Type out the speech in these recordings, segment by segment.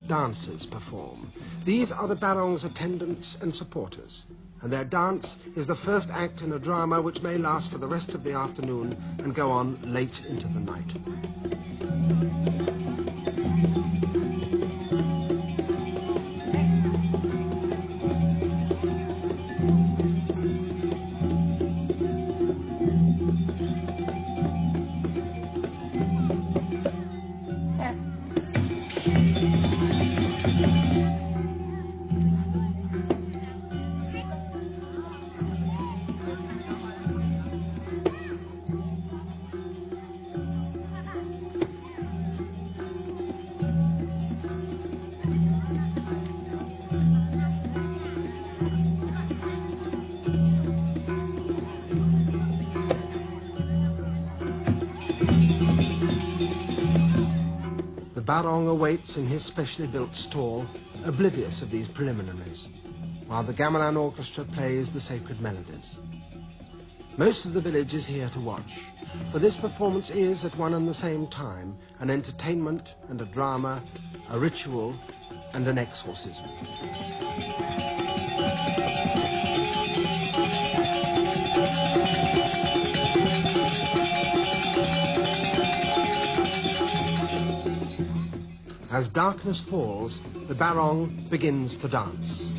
dancers perform. These are the barong's attendants and supporters, and their dance is the first act in a drama which may last for the rest of the afternoon and go on late into the night. The barong awaits in his specially built stall, oblivious of these preliminaries, while the gamelan orchestra plays the sacred melodies. Most of the village is here to watch, for this performance is at one and the same time an entertainment and a drama, a ritual and an exorcism. As darkness falls, the barong begins to dance.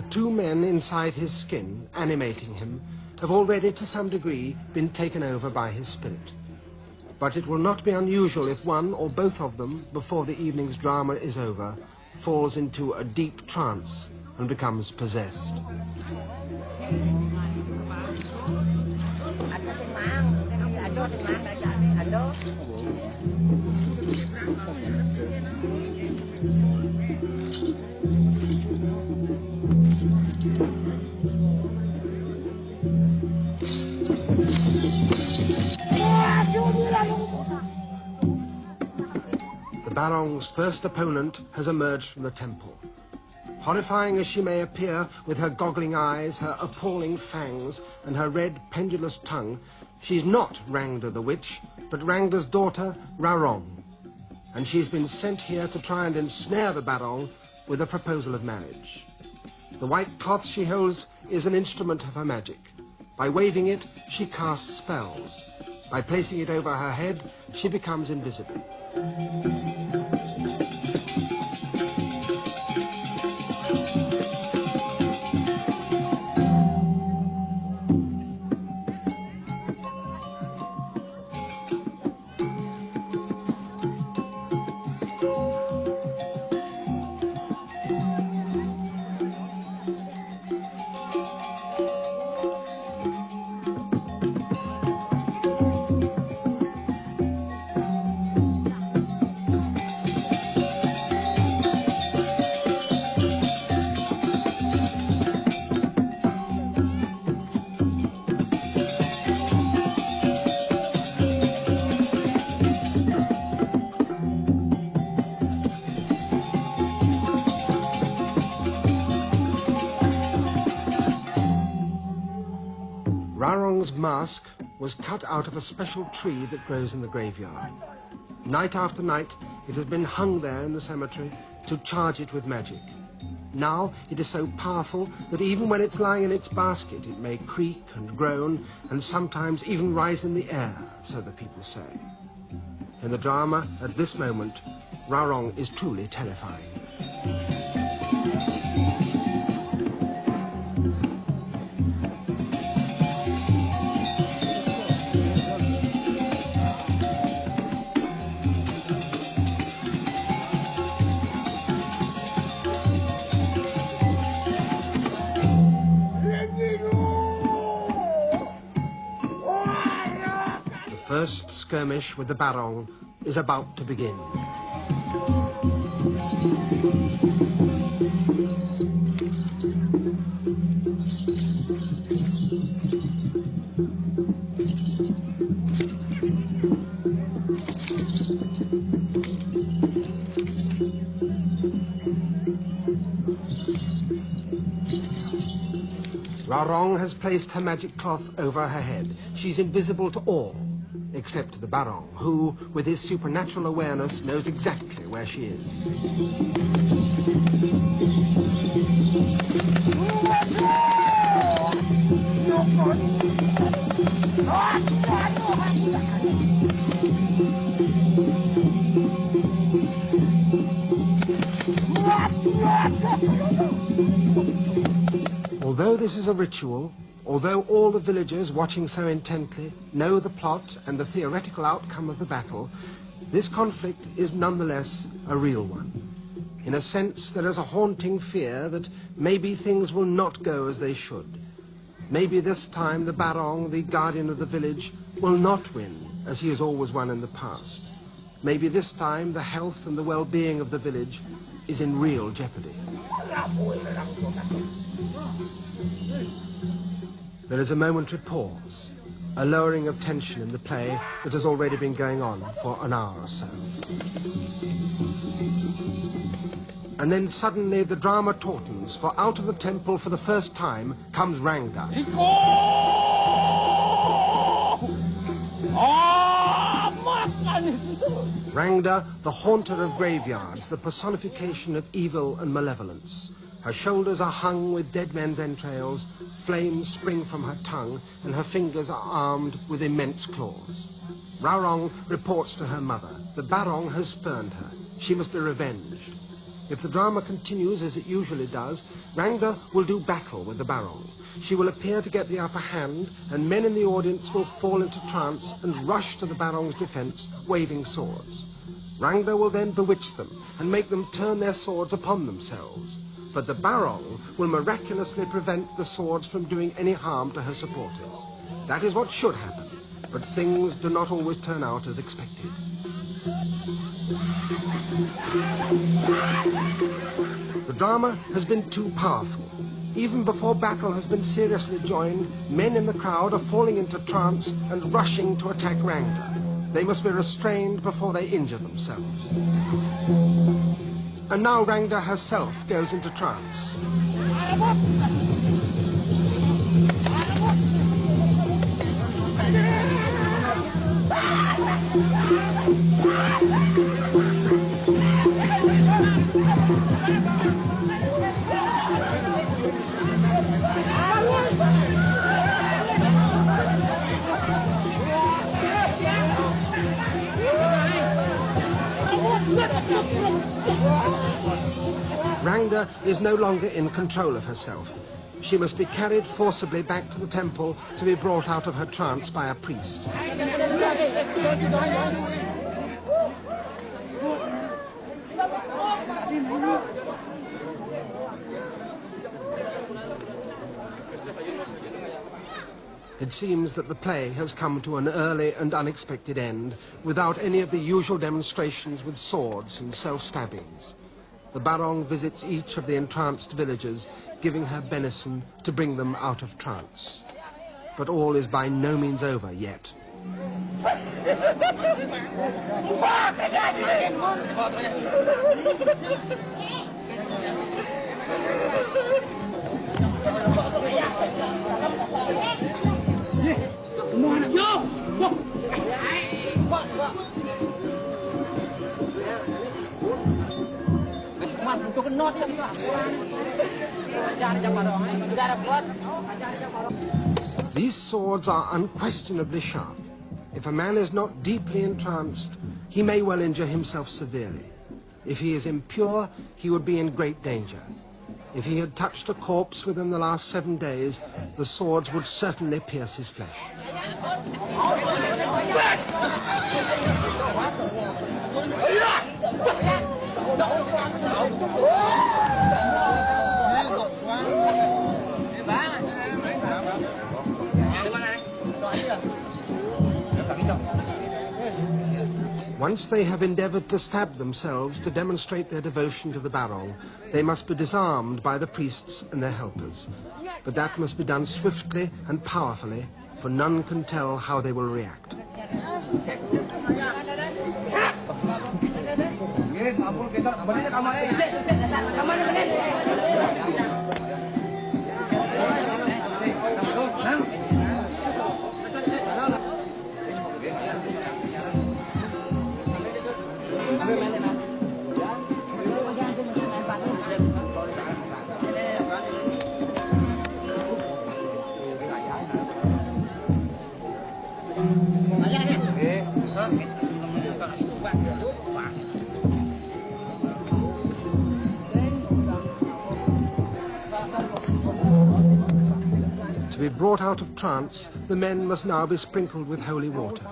Two men inside his skin, animating him, have already to some degree been taken over by his spirit. But it will not be unusual if one or both of them, before the evening's drama is over, falls into a deep trance and becomes possessed. The barong's first opponent has emerged from the temple. Horrifying as she may appear, with her goggling eyes, her appalling fangs, and her red pendulous tongue, she's not Rangda the witch, but Rangda's daughter, Rarong. And she's been sent here to try and ensnare the barong with a proposal of marriage. The white cloth she holds is an instrument of her magic. By waving it, she casts spells. By placing it over her head, she becomes invisible. Rarong's mask was cut out of a special tree that grows in the graveyard. Night after night, it has been hung there in the cemetery to charge it with magic. Now it is so powerful that even when it's lying in its basket, it may creak and groan and sometimes even rise in the air, so the people say. In the drama, at this moment, Rarong is truly terrifying. The first skirmish with the barong is about to begin. Raurong has placed her magic cloth over her head. She's invisible to all, except to the Barong, who, with his supernatural awareness, knows exactly where she is. Although this is a ritual, although all the villagers watching so intently know the plot and the theoretical outcome of the battle, this conflict is nonetheless a real one. In a sense, there is a haunting fear that maybe things will not go as they should. Maybe this time the Barong, the guardian of the village, will not win as he has always won in the past. Maybe this time the health and the well-being of the village is in real jeopardy. There is a momentary pause, a lowering of tension in the play that has already been going on for an hour or so. And then suddenly the drama tautens, for out of the temple for the first time comes Rangda. Rangda, the haunter of graveyards, the personification of evil and malevolence. Her shoulders are hung with dead men's entrails, flames spring from her tongue, and her fingers are armed with immense claws. Raurong reports to her mother. The Barong has spurned her. She must be revenged. If the drama continues as it usually does, Rangda will do battle with the Barong. She will appear to get the upper hand, and men in the audience will fall into trance and rush to the Barong's defense, waving swords. Rangda will then bewitch them and make them turn their swords upon themselves. But the Barong will miraculously prevent the swords from doing any harm to her supporters. That is what should happen, but things do not always turn out as expected. The drama has been too powerful. Even before battle has been seriously joined, men in the crowd are falling into trance and rushing to attack Rangda. They must be restrained before they injure themselves. And now Rangda herself goes into trance. Rangda is no longer in control of herself. She must be carried forcibly back to the temple to be brought out of her trance by a priest. It seems that the play has come to an early and unexpected end, without any of the usual demonstrations with swords and self-stabbings. The Barong visits each of the entranced villagers, giving her benison to bring them out of trance. But all is by no means over yet. These swords are unquestionably sharp. If a man is not deeply entranced, he may well injure himself severely. If he is impure, he would be in great danger. If he had touched a corpse within the last 7 days, the swords would certainly pierce his flesh. Once they have endeavored to stab themselves to demonstrate their devotion to the barong, they must be disarmed by the priests and their helpers. But that must be done swiftly and powerfully, for none can tell how they will react. To be brought out of trance, the men must now be sprinkled with holy water.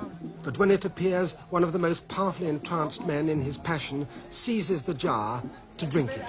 But when it appears, one of the most powerfully entranced men in his passion seizes the jar to drink it.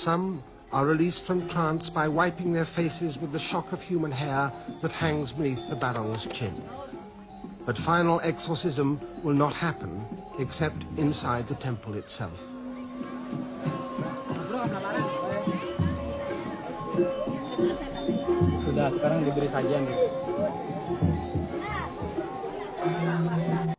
Some are released from trance by wiping their faces with the shock of human hair that hangs beneath the barong's chin. But final exorcism will not happen except inside the temple itself. Sudah, sekarang diberi sajian.